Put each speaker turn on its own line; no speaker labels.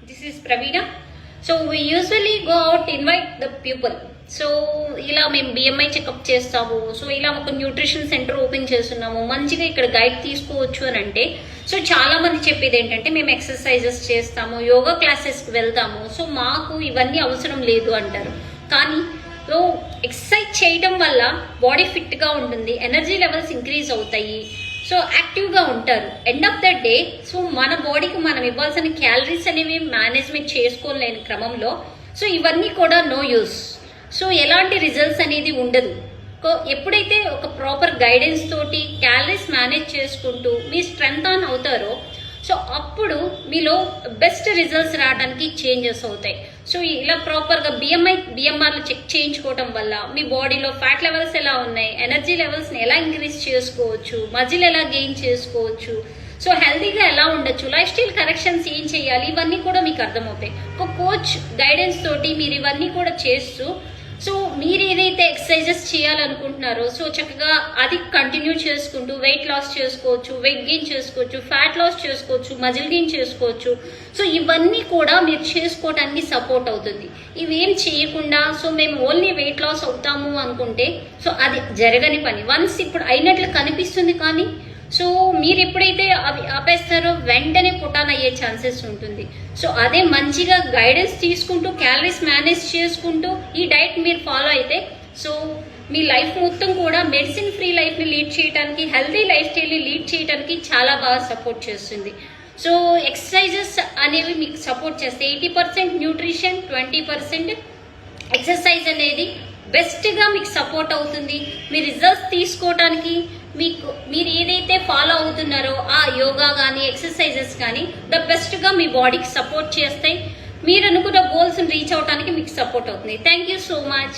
This is Praveena. So we usually go out invite the people. So ఇలా మేము BMI checkup చేస్తాము. So ఇలా ఒక న్యూట్రిషన్ సెంటర్ ఓపెన్ చేస్తున్నాము, మంచిగా ఇక్కడ గైడ్ తీసుకోవచ్చు అని అంటే, సో చాలా మంది చెప్పేది ఏంటంటే మేము ఎక్సర్సైజెస్ చేస్తాము, యోగా క్లాసెస్కి వెళ్తాము, సో మాకు ఇవన్నీ అవసరం లేదు అంటారు. కానీ సో ఎక్సర్సైజ్ చేయడం వల్ల బాడీ ఫిట్గా ఉంటుంది, ఎనర్జీ లెవెల్స్ ఇంక్రీజ్ అవుతాయి, సో యాక్టివ్గా ఉంటారు. End of the day so మన బాడీకి మనం ఇవ్వాల్సిన క్యాలరీస్ అనేవి మేనేజ్మెంట్ చేసుకోలేని క్రమంలో సో ఇవన్నీ కూడా నో యూస్. సో ఎలాంటి రిజల్ట్స్ అనేది ఉండదు. ఎప్పుడైతే ఒక ప్రాపర్ గైడెన్స్ తోటి క్యాలరీస్ మేనేజ్ చేసుకుంటూ మీ స్ట్రెంగ్త్ ఆన్ అవుతారో సో అప్పుడు బెస్ట్ రిజల్ట్స్ రావడానికి చేంజెస్ అవుతాయి. సో ఇలా ప్రాపర్గా బిఎంఆర్లు చెక్ చేయించుకోవడం వల్ల మీ బాడీలో ఫ్యాట్ లెవెల్స్ ఎలా ఉన్నాయి, ఎనర్జీ లెవెల్స్ని ఎలా ఇంక్రీజ్ చేసుకోవచ్చు, మజిల్ ఎలా గెయిన్ చేసుకోవచ్చు, సో హెల్తీగా ఎలా ఉండొచ్చు, లైఫ్ స్టైల్ కరెక్షన్స్ ఏం చేయాలి, ఇవన్నీ కూడా మీకు అర్థమవుతాయి. ఒక కోచ్ గైడెన్స్ తోటి మీరు ఇవన్నీ కూడా చేస్తూ సో మీరు ఏదైతే ఎక్సర్సైజెస్ చేయాలనుకుంటున్నారో సో చక్కగా అది కంటిన్యూ చేసుకుంటూ వెయిట్ లాస్ చేసుకోవచ్చు, వెయిట్ గెయిన్ చేసుకోవచ్చు, ఫ్యాట్ లాస్ చేసుకోవచ్చు, మజిల్ గెయిన్ చేసుకోవచ్చు. సో ఇవన్నీ కూడా మీరు చేసుకోవడానికి సపోర్ట్ అవుతుంది. ఇవేం చేయకుండా సో మేము ఓన్లీ వెయిట్ లాస్ అవుతాము అనుకుంటే సో అది జరగని పని. వన్స్ ఇప్పుడు అయినట్లు కనిపిస్తుంది, కానీ సో మీరు ఎప్పుడైతే అవి ఆపేస్తారో వెంటనే పుటాన్ అయ్యే ఛాన్సెస్ ఉంటుంది. సో అదే మంచిగా గైడెన్స్ తీసుకుంటూ క్యాలరీస్ మేనేజ్ చేసుకుంటూ ఈ డైట్ మీరు ఫాలో అయితే సో మీ లైఫ్ మొత్తం కూడా మెడిసిన్ ఫ్రీ లైఫ్ని లీడ్ చేయడానికి, హెల్తీ లైఫ్ స్టైల్ని లీడ్ చేయడానికి చాలా బాగా సపోర్ట్ చేస్తుంది. సో ఎక్సర్సైజెస్ అనేవి మీకు సపోర్ట్ చేస్తాయి. 80% న్యూట్రిషన్, 20% ఎక్సర్సైజ్ అనేది బెస్ట్గా మీకు సపోర్ట్ అవుతుంది. మీ రిజల్ట్స్ తీసుకోవడానికి మీరు ఏదైతే ఫాలో అవుతున్నారో ఆ యోగా కానీ ఎక్సర్సైజెస్ కానీ ద బెస్ట్గా మీ బాడీకి సపోర్ట్ చేస్తాయి. మీరు అనుకున్న గోల్స్ని రీచ్ అవడానికి మీకు సపోర్ట్ అవుతుంది. Thank you so much.